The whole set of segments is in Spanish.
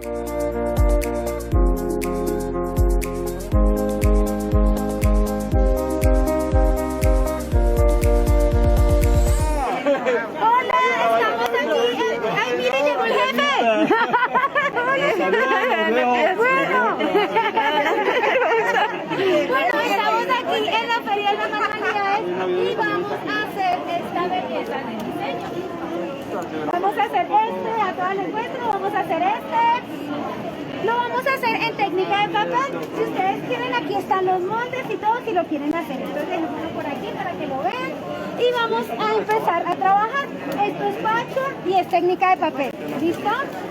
Hola, estamos aquí. Ay, mire, llegó el jefe. Bueno, estamos aquí en la Feria de las Manualidades y vamos a hacer esta belleza de diseño. Vamos a hacer este, a todas les muestro, vamos a hacer este. Lo vamos a hacer en técnica de papel. Si ustedes quieren, aquí están los moldes y todo, si lo quieren hacer. Entonces dejémoslo por aquí para que lo vean. Y vamos a empezar a trabajar. Esto es patchwork y es técnica de papel. ¿Listo?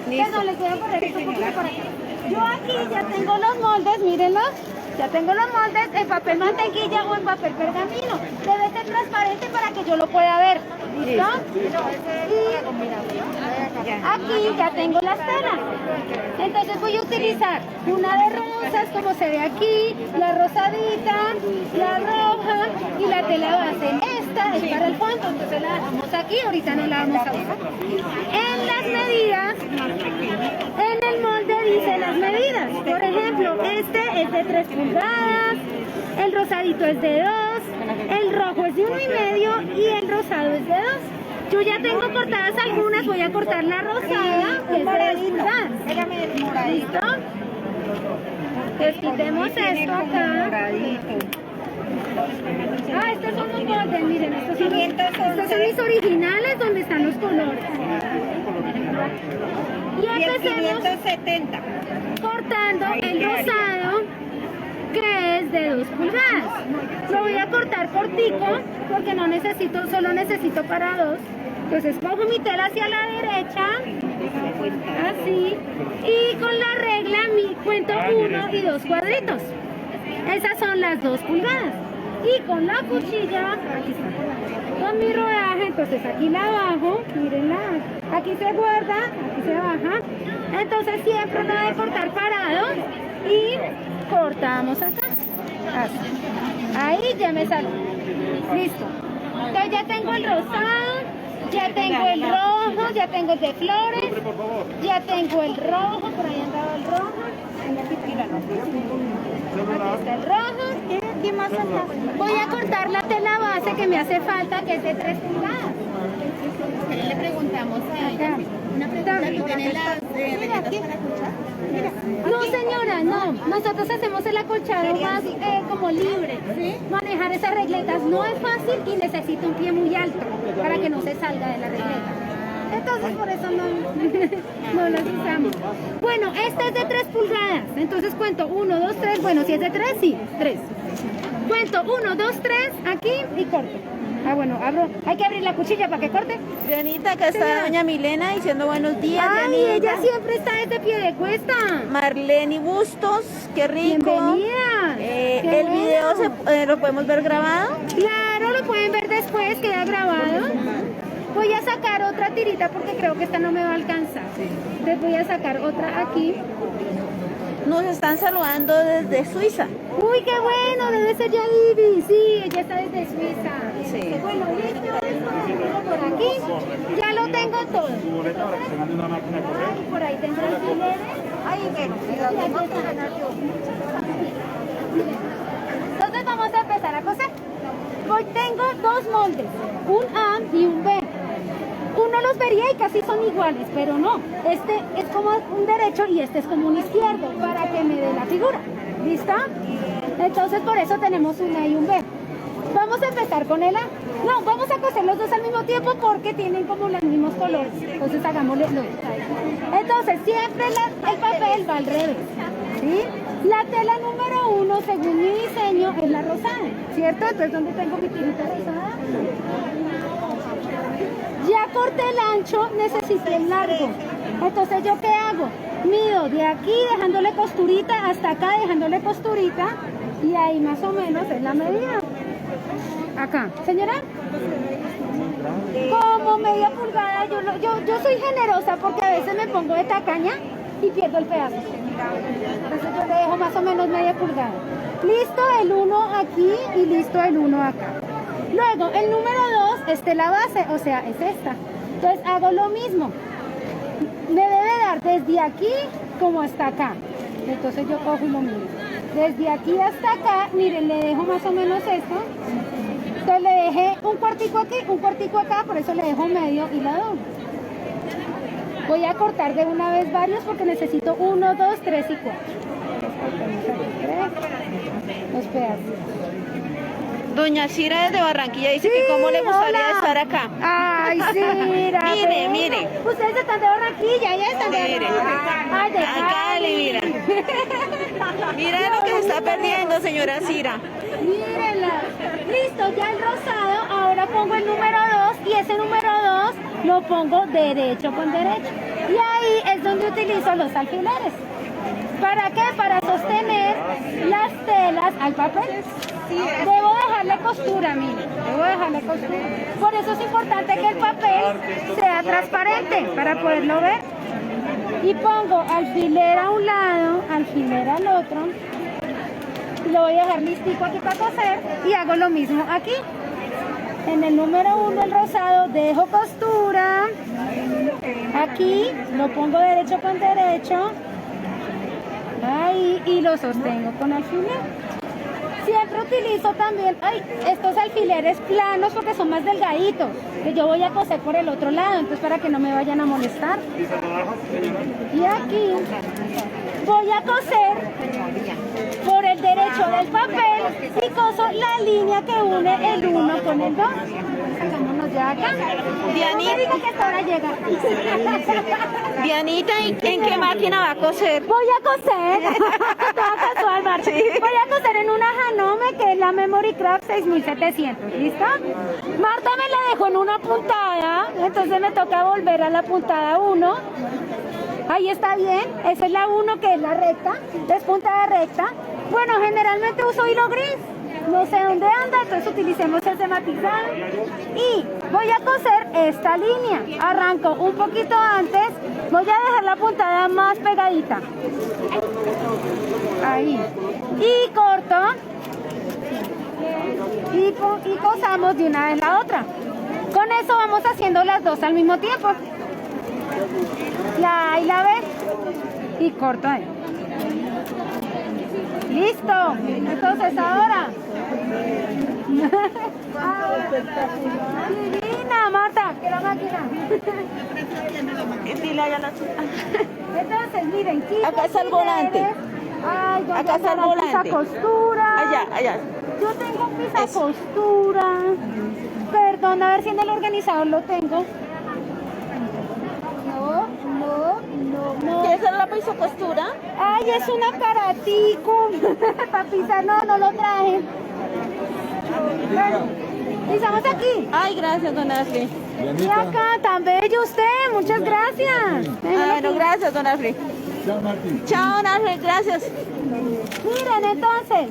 Listo. Les voy a poner esto un poquito por aquí. Yo aquí ya tengo los moldes, mírenlos. Ya tengo los moldes en papel mantequilla o en papel pergamino. Debe ser transparente para que yo lo pueda ver. ¿Listo? Y aquí ya tengo las telas. Entonces voy a utilizar una de rosas, como se ve aquí, la rosadita, la roja y la tela base. Esta es para el fondo, entonces la dejamos aquí, ahorita no la vamos a usar. En las medidas, en el molde dice las medidas. Por ejemplo, este es de 3 pulgadas, el rosadito es de 2, el rojo es de 1,5 y el rosado es de 2. Yo ya tengo cortadas algunas, voy a cortar la rosada, que es de 2 pulgadas. ¿Listo? Pues quitemos esto acá. Ah, estos son los moldes, miren, estos son mis originales donde están los colores. Y empecemos 570. cortando el rosado, que es de 2 pulgadas. Lo voy a cortar cortico porque no necesito, solo necesito para 2. Entonces cojo mi tela hacia la derecha, así, y con la regla cuento 1 y 2 cuadritos. Esas son las 2 pulgadas. Y con la cuchilla, aquí está, con mi rodaje, entonces aquí la bajo, mírenla, aquí se guarda, aquí se baja. Entonces siempre lo de cortar parado y cortamos acá. Así. Ahí ya me salió. Listo. Entonces ya tengo el rosado, ya tengo el rojo, ya tengo el de flores, ya tengo el rojo, por ahí andaba el rojo. Aquí está el rojo. ¿Qué más falta? Voy a cortar la tela base que me hace falta, que es de 3 pulgadas. Le preguntamos a ella. Una pregunta, ¿tú tienes las regletas para acolchar? No, señora, no. Nosotros hacemos el acolchado más como libre. ¿Sí? Manejar esas regletas no es fácil y necesita un pie muy alto para que no se salga de la regleta. Entonces por eso no las usamos. Bueno, este es de 3 pulgadas. Entonces cuento 1, 2, 3. Bueno, si es de 3, sí, 3. Cuento 1, 2, 3 aquí y corto. Ah, bueno, abro. Hay que abrir la cuchilla para que corte. Dianita, acá está doña Milena diciendo buenos días. Ay, Dianita. ella siempre está desde pie de cuesta. Marlene Bustos, qué rico. Bienvenida. Qué El video lo podemos ver grabado. Claro, lo pueden ver después, queda grabado. Voy a sacar otra tirita porque creo que esta no me va a alcanzar. Entonces voy a sacar otra aquí. Nos están saludando desde Suiza. Uy, qué bueno, debe ser Yadivi. Sí, ella está desde Suiza. Sí. Bueno, listo, por aquí. Ya lo tengo todo. Ay, por ahí tengo el alfileres. Ay, bueno, entonces vamos a empezar a coser. Hoy tengo 2 moldes, un A y un B. Uno los vería y casi son iguales, pero no. Este es como un derecho y este es como un izquierdo para que me dé la figura. ¿Listo? Entonces por eso tenemos un A y un B. Vamos a empezar con el A. No, vamos a coser los dos al mismo tiempo porque tienen como los mismos colores. Entonces hagámosle los. Entonces siempre el papel va al revés. ¿Sí? La tela número 1, según mi diseño, es la rosada, ¿cierto? Entonces, ¿dónde tengo mi tirita rosada? Ya corté el ancho, necesito el largo. Entonces, ¿yo qué hago? Mido de aquí, dejándole costurita, hasta acá, dejándole costurita, y ahí más o menos es la medida. Acá, señora. Como media pulgada, yo soy generosa porque a veces me pongo de tacaña y pierdo el pedazo. Entonces yo le dejo más o menos media pulgada. Listo el 1 aquí y listo el 1 acá. Luego el número 2 es la base, o sea, es esta. Entonces hago lo mismo. Me debe dar desde aquí, como hasta acá. Entonces yo cojo y lo miro. Desde aquí hasta acá, miren, le dejo más o menos esto. Entonces le dejé un cuartico aquí, un cuartico acá, por eso le dejo medio y la doblo. Voy a cortar de una vez varios porque necesito 1, 2, 3 y 4. Los pedazos. Doña Cira desde Barranquilla dice que cómo le gustaría hola. estar acá. Ay, Cira. Mire, bueno. mire. Ustedes están de Barranquilla, ya están de Mire. Barranquilla. Ay, de Acá Cali. le mira. Mira lo que se está perdiendo, señora Cira. Mírenla. Listo, ya el rosado. Ahora pongo el número 2 y ese número 2 lo pongo derecho con derecho. Y ahí es donde utilizo los alfileres. ¿Para qué? Para sostener las telas al papel. Debo dejarle costura, mire. Debo dejarle costura. Por eso es importante que el papel sea transparente para poderlo ver. Y pongo alfiler a un lado, alfiler al otro. Lo voy a dejar listico aquí para coser y hago lo mismo aquí. En el número 1, el rosado, dejo costura. Aquí lo pongo derecho con derecho. Ahí, y lo sostengo con alfiler. Siempre utilizo también estos alfileres planos porque son más delgaditos, que yo voy a coser por el otro lado, entonces para que no me vayan a molestar. Y aquí voy a coser por el derecho del papel y coso la línea que une el 1 con el 2. Sacámonos de acá. Dianita. No me diga que hasta ahora llega. Dianita, ¿en qué máquina va a coser? Voy a coser, toda casual, Marta. Sí. Voy a coser en una Janome que es la Memory Craft 6700, ¿listo? Marta me la dejó en una puntada, entonces me toca volver a la puntada 1. Ahí está bien, esa es la 1 que es la recta, es puntada recta. Bueno, generalmente uso hilo gris, no sé dónde anda, entonces utilicemos ese matizado. Y voy a coser esta línea, arranco un poquito antes, voy a dejar la puntada más pegadita. Ahí. Y corto. Y cosamos de una vez la otra. Con eso vamos haciendo las dos al mismo tiempo. La A y la B. Y corto ahí. Listo. Entonces ahora. Divina, Marta, que la máquina. Entonces, miren, quito Acá está el volante. Ay, ¿dónde Acá está el está la volante. pisacostura? Allá. Yo tengo un pisacostura. Perdón, a ver si en el organizador lo tengo. No. ¿Qué es la pisocostura? Ay, es un aparatico. Para pisar, no lo traje. Bueno, pisamos aquí. Ay, gracias, don Afri. Y acá, tan bello usted. Muchas gracias. Bueno, gracias, don Afri. Chao, Martín. Chao, don Afri, gracias. Miren, entonces,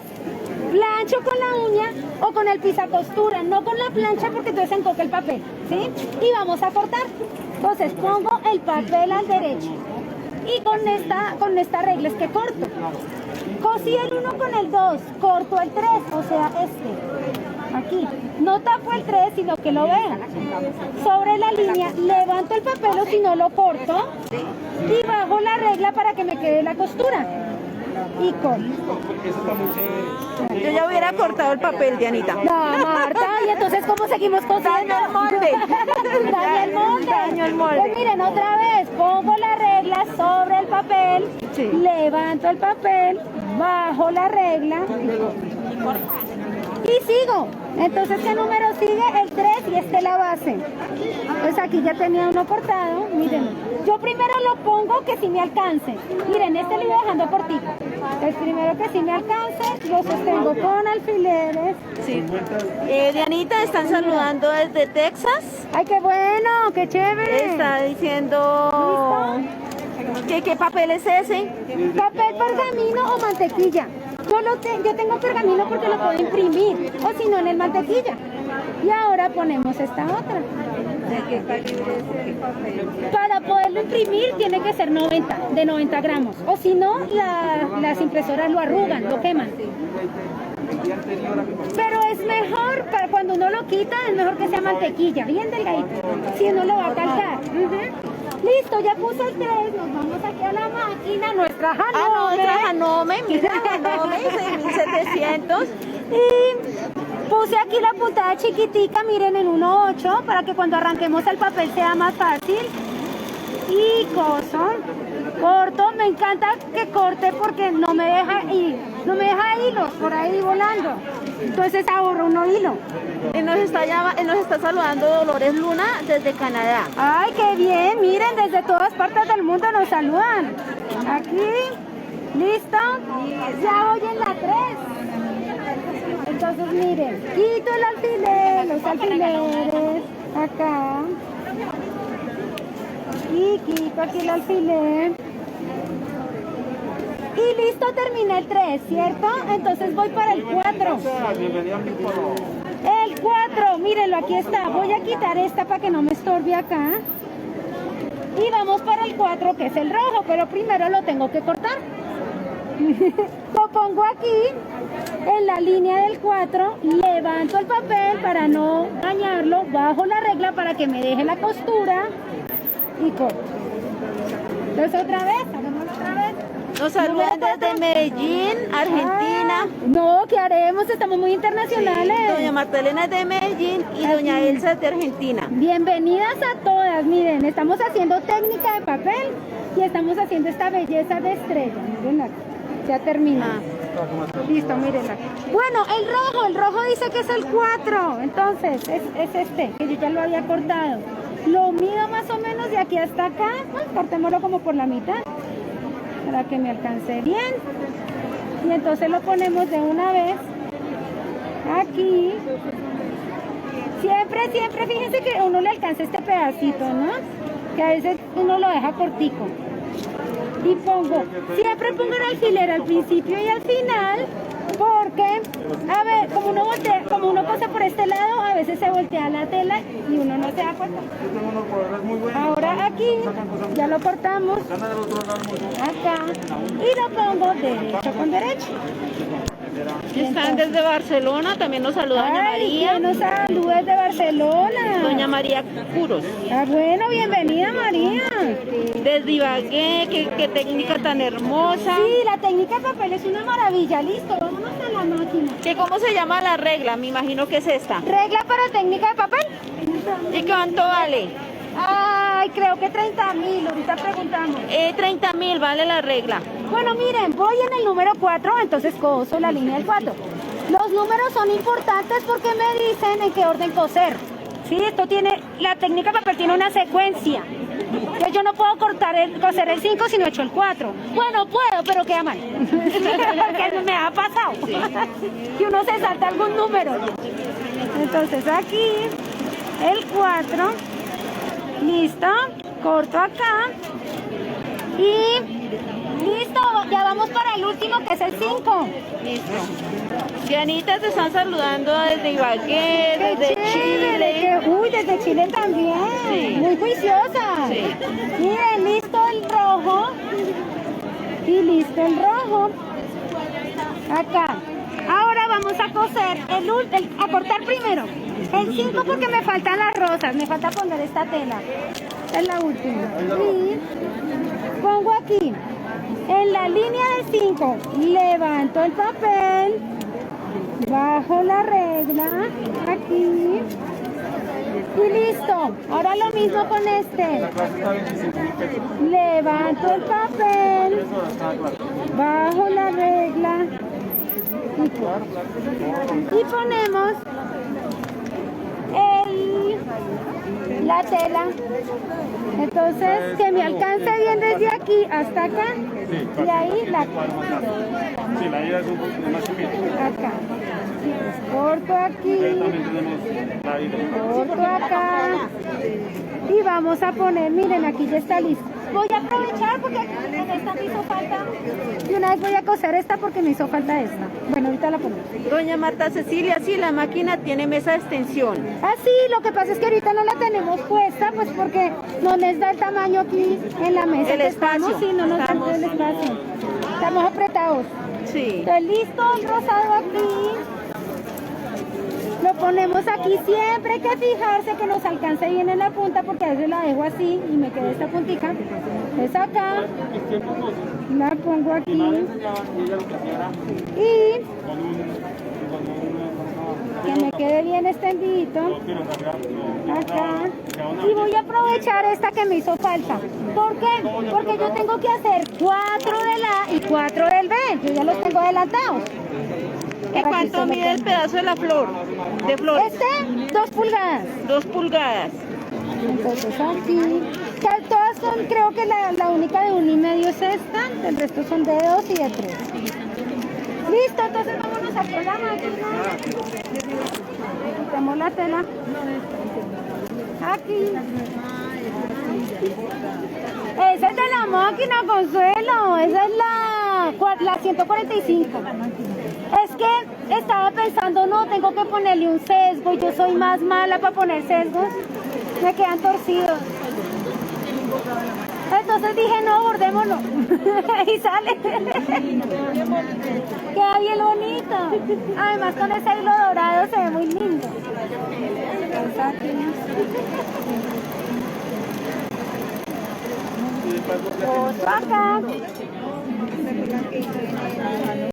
plancho con la uña o con el pisacostura, no con la plancha porque entonces encoca el papel, ¿sí? Y vamos a cortar. Entonces pongo el papel al derecho y con esta regla es que corto. Cosí el 1 con el 2, corto el 3, o sea, aquí. No tapo el 3, sino que lo vean. Sobre la línea, levanto el papel o si no lo corto y bajo la regla para que me quede la costura. Y corto. Yo ya hubiera cortado el papel, Dianita. No, Marta, y entonces ¿cómo seguimos cosiendo? Daño el molde. Daño el molde. Daño el molde. Pues miren, otra vez, pongo la regla sobre el papel, Sí. levanto el papel, bajo la regla y sigo. Entonces, ¿qué número sigue? El 3 y este es la base. Pues aquí ya tenía uno cortado, miren. Yo primero lo pongo que sí me alcance. Miren, este lo iba dejando cortito. El primero que sí me alcance, lo sostengo con alfileres. Sí. Dianita, están saludando desde Texas. ¡Ay, qué bueno! ¡Qué chévere! Está diciendo ¿qué papel es ese? ¿Papel, pergamino o mantequilla? Yo tengo pergamino porque lo puedo imprimir, o si no en el mantequilla. Y ahora ponemos esta otra. ¿De qué calibre es el papel? Para poderlo imprimir tiene que ser 90, de 90 gramos. O si no, las impresoras lo arrugan, lo queman. Pero es mejor, para cuando uno lo quita, es mejor que sea mantequilla, bien delgadito. Si uno lo va a calcar. Listo, ya puse el 3, nos vamos aquí a la máquina, nuestra Hanome. Ah, no, otra Hanome, mira, Hanome, 6.700. Y puse aquí la puntada chiquitica, miren, en 1.8, para que cuando arranquemos el papel sea más fácil. Y corto, me encanta que corte porque no me deja hilos por ahí volando. Entonces ahorro uno hilo. Él nos está saludando Dolores Luna desde Canadá. Ay, qué bien, miren, desde todas partes del mundo nos saludan. Aquí, listo, ya voy en la 3. Entonces miren, quito el alfiler, los alfileres, acá. Y quito aquí el alfiler. Y listo, terminé el 3, ¿cierto? Entonces voy para el 4. El 4, mírenlo, aquí está. Voy a quitar esta para que no me estorbe acá. Y vamos para el 4, que es el rojo, pero primero lo tengo que cortar. Lo pongo aquí, en la línea del 4, levanto el papel para no dañarlo, bajo la regla para que me deje la costura y corto. Entonces otra vez, hagámoslo otra vez. Nos saludan desde Medellín, Argentina. No, ¿qué haremos? Estamos muy internacionales. Sí, doña Marta Elena es de Medellín y doña Elsa es de Argentina. Bienvenidas a todas, miren, estamos haciendo técnica de papel y estamos haciendo esta belleza de estrella. Miren aquí, ya termina. Listo, mírenla. Bueno, el rojo dice que es el 4, entonces es este, que yo ya lo había cortado. Lo mido más o menos de aquí hasta acá, pues cortémoslo como por la mitad, para que me alcance bien. Y entonces lo ponemos de una vez aquí. Siempre, fíjense que a uno le alcanza este pedacito, ¿no? Que a veces uno lo deja cortico. Y siempre pongo el alfiler al principio y al final, porque, a ver, como uno pasa por este lado, a veces se voltea la tela y uno no se da cuenta. Ahora aquí, ya lo cortamos, acá, y lo pongo derecho con derecho. Están desde Barcelona, también nos saluda doña María. ¿Quién nos saluda desde Barcelona? Doña María Curos. Ah, bueno, bienvenida María. Desde Ibagué, qué técnica tan hermosa. Sí, la técnica de papel es una maravilla. Listo, vámonos a la máquina. ¿Cómo se llama la regla? Me imagino que es esta. ¿Regla para técnica de papel? ¿Y cuánto vale? Ay, creo que 30.000, ahorita preguntamos. 30.000 vale la regla. Bueno, miren, voy en el número 4, entonces coso la línea del 4. Los números son importantes porque me dicen en qué orden coser. Sí, la técnica de papel tiene una secuencia. Entonces yo no puedo coser el 5 si no he hecho el 4. Bueno, puedo, pero queda mal. Porque me ha pasado. Que uno se salta algún número. Entonces aquí, el 4. Listo, corto acá. Y listo, ya vamos para el último que es el 5. Listo. Dianita, te están saludando desde Ibagué, desde Chile. Desde Chile también. Sí. Muy juiciosa. Sí. Miren, listo el rojo. Y listo el rojo. Acá. Ahora vamos a coser, a cortar primero. El 5 porque me faltan las rosas, me falta poner esta tela. Es la última. Y pongo aquí, en la línea del 5, levanto el papel, bajo la regla, aquí, y listo. Ahora lo mismo con este. Levanto el papel, bajo la regla, y ponemos la tela. Entonces que me alcance bien desde aquí hasta acá. Y ahí la Sí, la ida es un poquito más chiquita. acá. Corto aquí, corto acá. Y vamos a poner, miren, aquí ya está listo. Voy a aprovechar porque en esta me hizo falta. Y una vez voy a coser esta porque me hizo falta esta. Bueno, ahorita la pongo. Doña Marta Cecilia, sí, la máquina tiene mesa de extensión. Ah, sí, lo que pasa es que ahorita no la tenemos puesta, pues porque no nos da el tamaño aquí en la mesa. El espacio. Sí, no nos da el espacio. Estamos apretados. Sí. Entonces, listo, el rosado aquí. Lo ponemos aquí, siempre hay que fijarse que nos alcance bien en la punta porque a veces la dejo así y me queda esta puntica. Entonces acá, la pongo aquí y que me quede bien extendidito acá. Y voy a aprovechar esta que me hizo falta. ¿Por qué? Porque yo tengo que hacer 4 del A y 4 del B. Yo ya los tengo adelantados. ¿Y cuánto mide el pedazo de la flor? De flor. Este, 2 pulgadas. 2 pulgadas. Entonces aquí, que todas son, creo que la única de 1,5 es esta, el resto son de 2 y de 3. Listo, entonces vámonos a por la máquina. Quitemos la tela. Aquí. Esa es de la máquina, Consuelo. Esa es la 145. Es que estaba pensando, no, tengo que ponerle un sesgo. Yo soy más mala para poner sesgos. Me quedan torcidos. Entonces dije, no, bordémoslo. Y sale. Queda bien bonito. Además con ese hilo dorado se ve muy lindo. Otro acá.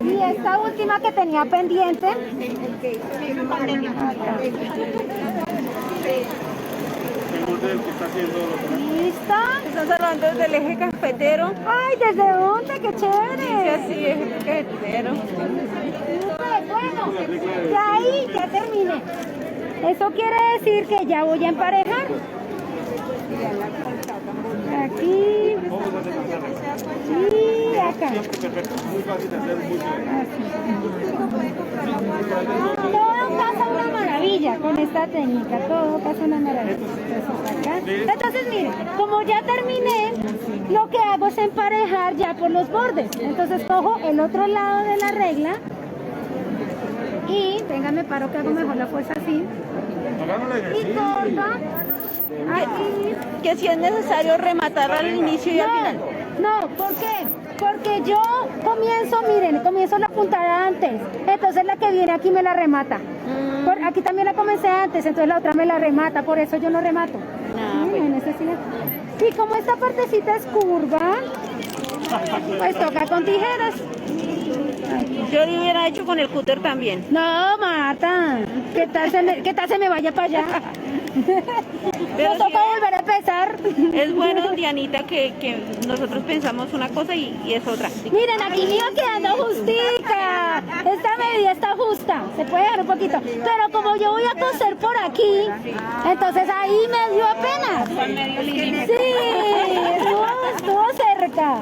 Y esta última que tenía pendiente. ¿Listo? ¿Estás hablando desde el eje cafetero? Ay, ¿desde dónde? ¡Qué chévere! Sí, eje cafetero. Bueno, ya ahí ya terminé. Eso quiere decir que ya voy a emparejar. Aquí y acá. Todo pasa una maravilla con esta técnica, todo pasa una maravilla. Entonces miren, como ya terminé, lo que hago es emparejar ya por los bordes. Entonces cojo el otro lado de la regla y, venga, me paro que hago mejor la fuerza así. Y corto aquí. Que si es necesario rematar al inicio y al final. No, ¿por qué? Porque yo comienzo la puntada antes, entonces la que viene aquí me la remata. Aquí también la comencé antes, entonces la otra me la remata, por eso yo no remato. Y como esta partecita es curva, pues toca con tijeras. Yo lo hubiera hecho con el cúter también. No, Marta, ¿qué tal se me vaya para allá? Pero Nos toca sí, volver a empezar. es bueno, Dianita, que nosotros pensamos una cosa y es otra. Miren, aquí me iba quedando justica. Esta medida está justa. Se puede dejar un poquito. Pero como yo voy a coser por aquí, entonces ahí me dio apenas. Sí, estuvo cerca.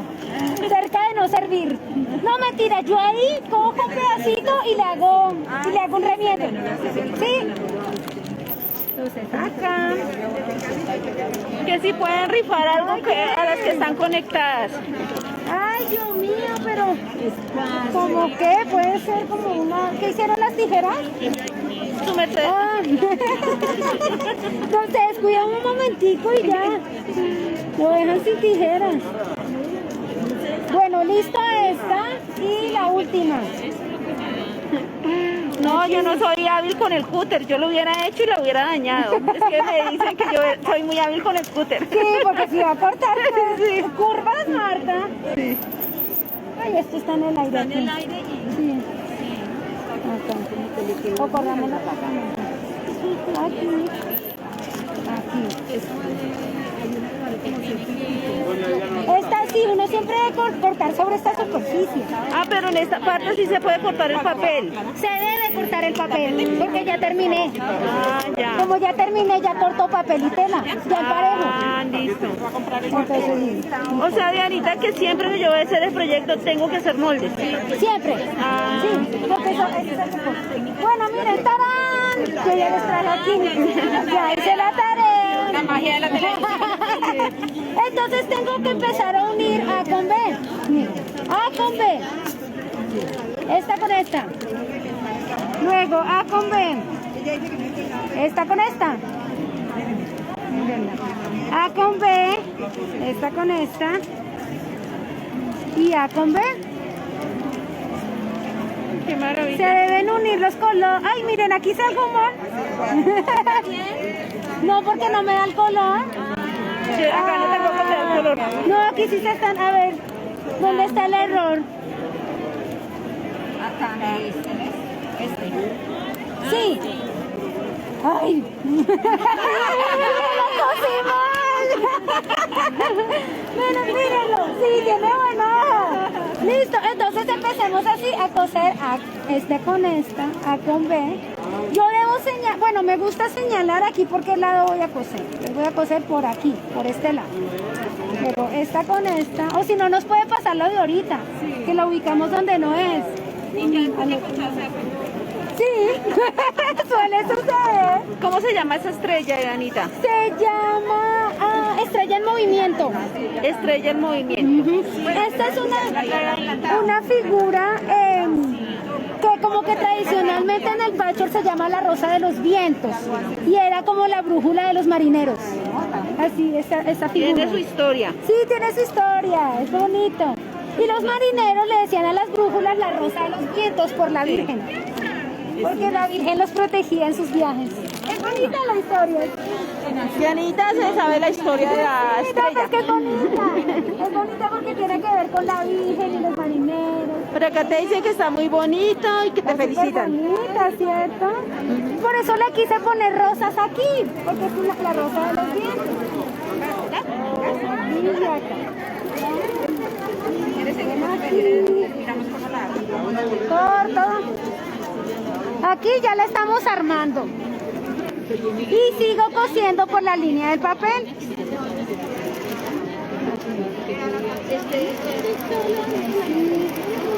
Cerca de no servir. No, mentira, yo ahí cojo un pedacito y le hago un remiendo. ¿Sí? Entonces acá. Que si pueden rifar algo a las que están conectadas. Ay, Dios mío, pero ¿cómo qué? Puede ser como una... ¿Qué hicieron las tijeras? Su merced. Ah. Entonces descuidan un momentico y ya lo dejan sin tijeras. Bueno, lista esta y la última. No, yo no soy hábil con el cúter, yo lo hubiera hecho y lo hubiera dañado. Es que me dicen que yo soy muy hábil con el cúter. Sí, porque si va a cortar sí. Curvas, Marta. Sí. Ay, esto está en el aire. Está en el aire y... Sí. Acá. O corrámosla para acá. Aquí. Aquí. Esta sí, uno siempre debe cortar sobre esta superficie. Ah, pero en esta parte sí se puede cortar el papel. Se debe cortar el papel, porque ya terminé. Ah, ya. Como ya terminé, ya corto papel y tela. Ya emparejo. Ah, listo. Entonces, O sea, Dianita, que siempre que yo voy a hacer el proyecto tengo que hacer moldes. siempre. Ah. Sí, porque eso es el truco. Bueno, miren, ¡tarán! Yo ya les traje aquí. Ya hice la tarea. La magia de la televisión. Entonces tengo que empezar a unir A con B. A con B. Esta con esta. Luego A con B. Esta con esta. A con B. Esta con esta. Y A con B. Qué Se maravilla. deben unir los colores. Ay, miren, aquí salgo mal. No, porque no me da el color. Sí, acá no tampoco te da el color. No, aquí sí se están. A ver, ¿dónde está el error? Acá, este. Sí. Ay. Lo cosí mal. Mírenlo. Sí, tiene buen ojo. Listo, entonces empecemos así a coser A con esta, A con B. Yo debo señalar, bueno, me gusta señalar aquí por qué lado voy a coser. Yo voy a coser por aquí, por este lado. Pero esta con esta, o si no nos puede pasar lo de ahorita, que la ubicamos donde no es. Sí, suele suceder. ¿Cómo se llama esa estrella, Anita? Se llama estrella en movimiento. Estrella en movimiento. Esta es una figura que como que tradicionalmente en el patchwork se llama la rosa de los vientos y era como la brújula de los marineros. Así, esta figura. Tiene su historia. Sí, tiene su historia, es bonito. Y los marineros le decían a las brújulas la rosa de los vientos por la Virgen, porque la Virgen los protegía en sus viajes. Es bonita la historia. Dianita se sabe la historia de la estrella. Es que es bonita porque tiene que ver con la Virgen y los marineros. Pero acá te dicen que está muy bonito y que te felicitan. Bonita, ¿cierto? Por eso le quise poner rosas aquí, porque es la rosa de los vientos. Y acá. Corto. Aquí ya la estamos armando. Y sigo cosiendo por la línea del papel.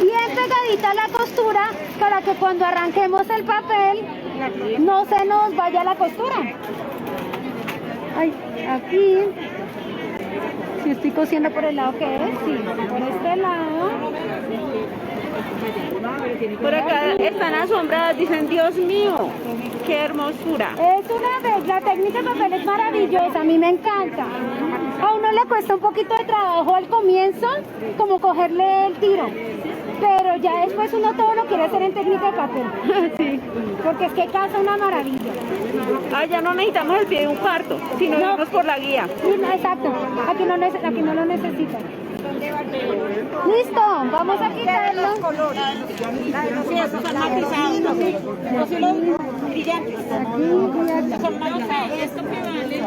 Bien pegadita la costura para que cuando arranquemos el papel no se nos vaya la costura. Ay, aquí. Si estoy cosiendo por el lado que es, sí, por este lado. Por acá están asombradas, dicen, Dios mío, qué hermosura. Es una vez, la técnica de papel es maravillosa, a mí me encanta. A uno le cuesta un poquito de trabajo al comienzo, como cogerle el tiro. Pero ya después uno todo lo quiere hacer en técnica de papel. Sí. Porque es que casa una maravilla. Ah, ya no necesitamos el pie de un cuarto, sino No. irnos por la guía. Sí, no, exacto, aquí no lo necesito. Listo, vamos a quitarlo. Sí, esos son matizados. Los hilos brillantes. ¿Esto qué vale?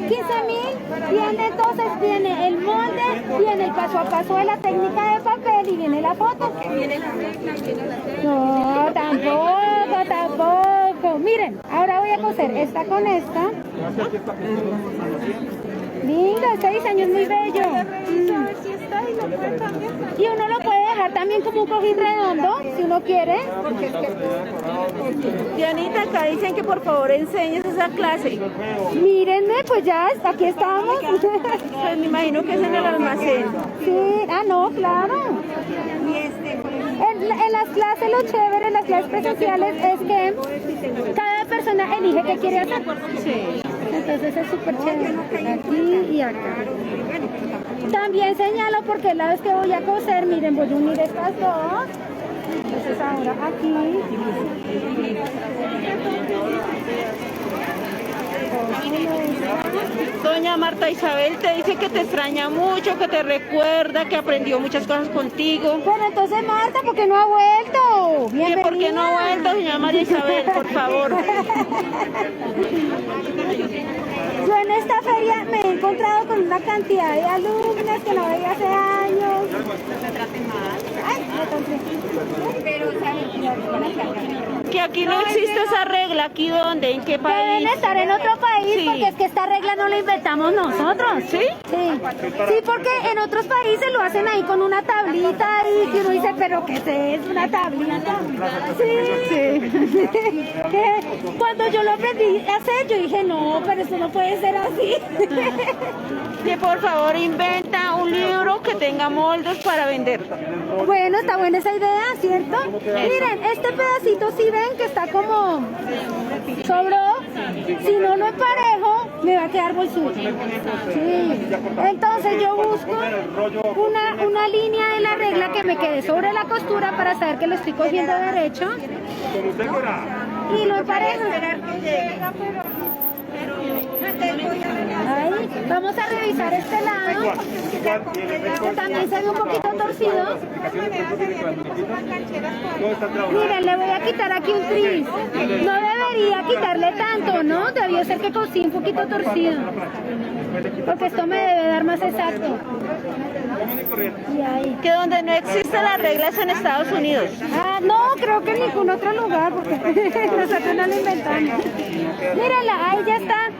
15.000, viene entonces, viene el molde, viene el paso a paso de la técnica de papel y viene la foto. No, tampoco. Miren, ahora voy a coser esta con esta. Lindo, este diseño es muy bello. Y uno lo puede dejar también como un cojín redondo, si uno quiere. Dianita, acá dicen que por favor enseñes esa clase. Mírenme, pues ya, aquí estamos. Pues me imagino que es en el almacén. Sí, no, claro. En las clases, lo chévere, en las clases presenciales es que cada persona elige qué quiere hacer. Sí. Entonces es súper chévere. Aquí y acá. También señalo porque la vez que voy a coser, miren, voy a unir estas dos. Entonces ahora aquí. Doña Marta Isabel te dice que te extraña mucho, que te recuerda, que aprendió muchas cosas contigo. Bueno, entonces Marta, ¿por qué no ha vuelto? ¿Que por qué no ha vuelto, doña María Isabel, por favor? Yo en esta feria me he encontrado con una cantidad de alumnas que no veía hace años. Ay, Pero, ¿sabes? Que aquí no existe esa regla, ¿aquí dónde? ¿En qué país? deben estar en otro país Sí. porque es que esta regla no la inventamos nosotros. ¿Sí? Sí, sí, porque en otros países lo hacen ahí con una tablita y que uno dice, pero ¿qué es una tablita? Sí. Cuando yo lo aprendí a hacer, yo dije, no, pero eso no puede ser así. Que por favor inventa un libro que tenga moldes para vender. Bueno, está buena esa idea, ¿cierto? Miren, este pedacito sí ven que está como sobró. Si no lo emparejo, me va a quedar muy sucio. Sí. Entonces yo busco una línea de la regla que me quedé sobre la costura para saber que lo estoy cogiendo derecho. Como usted quiera. Y lo emparejo. Ahí, vamos a revisar este lado, que también se ve un poquito torcido. Miren, le voy a quitar aquí un tris. No debería quitarle tanto, ¿no? Debió ser que cosí un poquito torcido, porque esto me debe dar más exacto. Y ahí. Que donde no existe la regla es en Estados Unidos. Ah, no, creo que en ningún otro lugar, porque nosotros no lo inventamos. Mírenla, ahí ya está.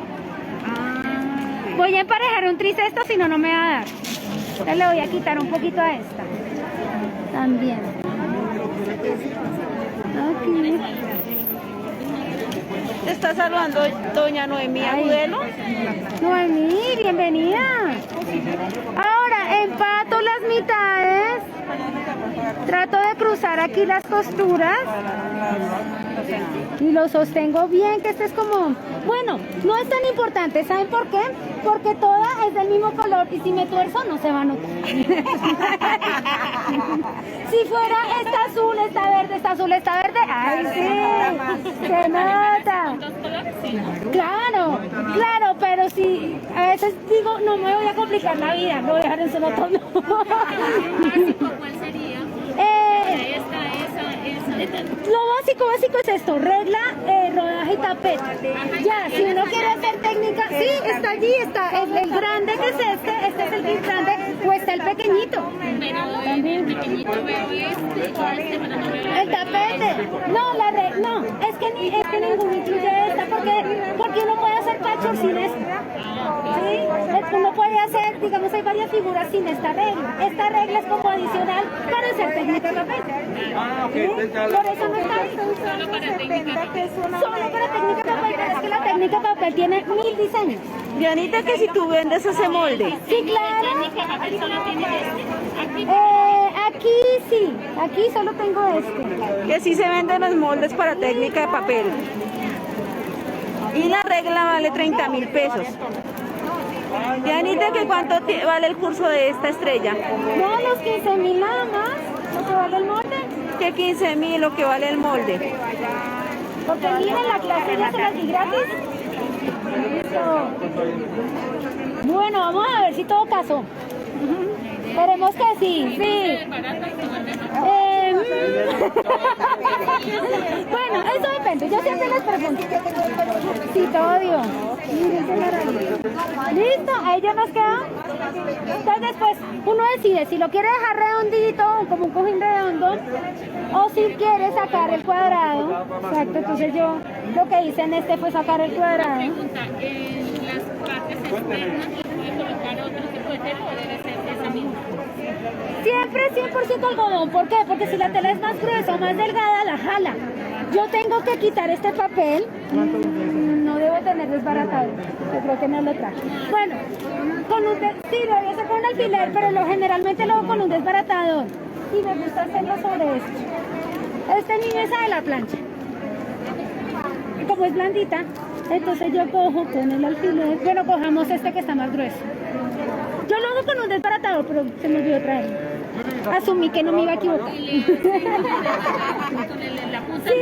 Voy a emparejar un tris a esto, si no, no me va a dar. Entonces le voy a quitar un poquito a esta. También. Aquí. Te está saludando doña Noemí Agudelo. Noemí, bienvenida. Ahora, empato las mitades. Trato de cruzar aquí las costuras. Y lo sostengo bien, que este es como... Bueno, no es tan importante, ¿saben por qué? Porque toda es del mismo color y si me tuerzo no se va a notar. Si fuera esta azul, esta verde, esta azul, esta verde, ¡ay sí! ¡Se nota! Claro, claro, pero si a veces digo, no me voy a complicar la vida, lo voy a dejar en solo tono. ¿Cuál sería? Lo básico es esto, regla, rodaje y tapete. Ya, si uno quiere hacer técnica, sí, está allí, está el grande que es este es el bien grande, o está el pequeñito. El pequeñito veo El tapete, no, es que ninguno incluye esta, porque uno puede hacer patchwork sin esta. ¿Sí? Uno puede hacer, digamos, hay varias figuras sin esta regla. Esta regla es como adicional para hacer técnica de papel. ¿Sí? Por eso no está ahí. solo para técnica. Solo para técnica de papel, pero es que la técnica de papel tiene 1000 diseños. Dianita, que si tú vendes ese molde. Sí, claro. Técnica papel solo tiene este. Aquí sí, aquí solo tengo este. Que sí se venden los moldes para técnica de papel. Y la regla vale 30.000 pesos. Dianita, ¿que cuánto vale el curso de esta estrella? No, los 15.000 nada más, lo que vale el molde. Que 15.000 lo que vale el molde. Porque miren, la clase ya se las di gratis. Listo. Bueno, vamos a ver si todo casó. Esperemos que sí, sí. Bueno, eso depende, yo siempre les pregunto. Sí, todo dio. Listo, ahí ya nos queda. Entonces después uno decide si lo quiere dejar redondito, como un cojín redondo, o si quiere sacar el cuadrado. Exacto, entonces yo lo que hice en este fue sacar el cuadrado. Pregunta, en las partes externas le puede colocar otro tipo de tela o debe ser esa misma. Siempre 100% algodón, ¿por qué? Porque si la tela es más gruesa o más delgada, la jala. Yo tengo que quitar este papel. No debo tener desbaratado. Yo creo que no lo traje. Bueno, sí, lo voy a hacer con un alfiler, pero generalmente lo hago con un desbaratador. Y me gusta hacerlo sobre esto. Este niño es de la plancha. Y como es blandita, entonces yo cojo con el alfiler. Bueno, cojamos este que está más grueso. Yo lo hago con un desbaratador, pero se me olvidó traerlo. Asumí que no me iba a equivocar. Sí,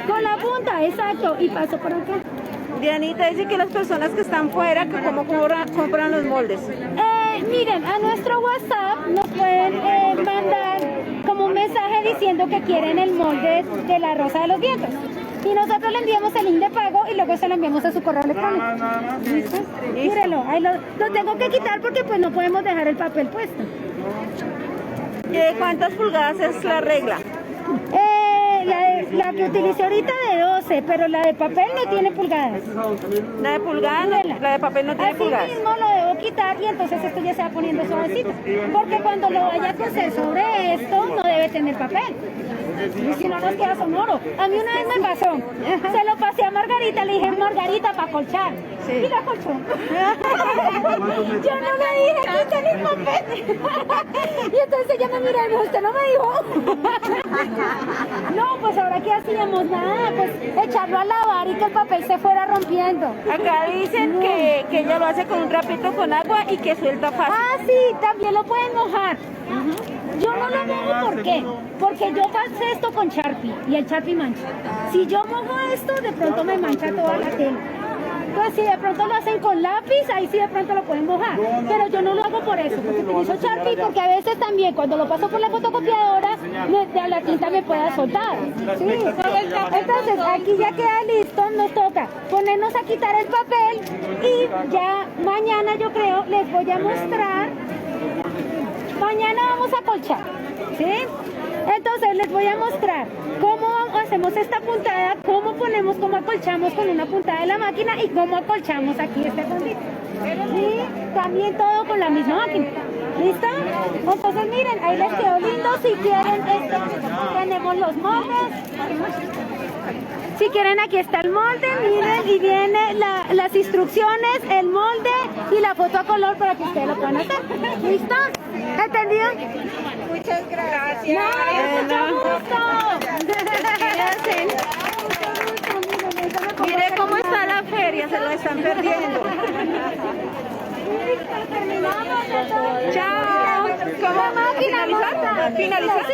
con la punta, exacto. Y paso por acá. Dianita dice que las personas que están fuera, que cómo compran los moldes. Miren, a nuestro WhatsApp nos pueden mandar como un mensaje diciendo que quieren el molde de la Rosa de los Vientos. Y nosotros le enviamos el link de pago y luego se lo enviamos a su correo electrónico. ¿Listo? Mírenlo, ahí lo tengo que quitar porque pues no podemos dejar el papel puesto. ¿De cuántas pulgadas es la regla? La que utilicé ahorita de 12, pero la de papel no tiene pulgadas. La de pulgadas, la de papel no tiene Así pulgadas. mismo lo debo quitar y entonces esto ya se va poniendo suavecito. Porque cuando lo vaya a coser sobre esto no debe tener papel. Y si no nos queda sonoro. A mí una vez me pasó. Se lo pasé a Margarita, le dije, Margarita, para colchar. Sí. Y la colchó. Yo no le dije, quítale el papel. Y entonces ella me miró y me dijo, ¿usted no me dijo? No, pues ahora qué hacíamos, nada, pues echarlo a lavar y que el papel se fuera rompiendo. Acá dicen que ella lo hace con un trapito con agua y que suelta fácil. Ah, sí, también lo pueden mojar. Yo no lo mojo, ¿por qué? Porque yo pasé esto con Sharpie y el Sharpie mancha. Si yo mojo esto, de pronto me mancha toda la tela. Entonces, si de pronto lo hacen con lápiz, ahí sí de pronto lo pueden mojar. Pero yo no lo hago por eso, porque utilizo Sharpie, porque a veces también cuando lo paso por la fotocopiadora, la tinta me pueda soltar. ¿Sí? Entonces, aquí ya queda listo, nos toca ponernos a quitar el papel y ya mañana yo creo les voy a mostrar. Mañana vamos a colchar, ¿sí? Entonces les voy a mostrar cómo hacemos esta puntada, cómo acolchamos con una puntada de la máquina y cómo acolchamos aquí este fondito. Y también todo con la misma máquina. ¿Listo? Entonces miren, ahí les quedó lindo. Si quieren, tenemos los moldes. Si quieren, aquí está el molde, miren, y viene las instrucciones, el molde y la foto a color para que ustedes lo puedan hacer. ¿Listo? ¿Entendido? Muchas gracias. No, mucho gusto. Mire cómo está la feria, se lo están perdiendo. Terminamos. Chao. ¿Cómo? La máquina, ¿Finalizar? Sí,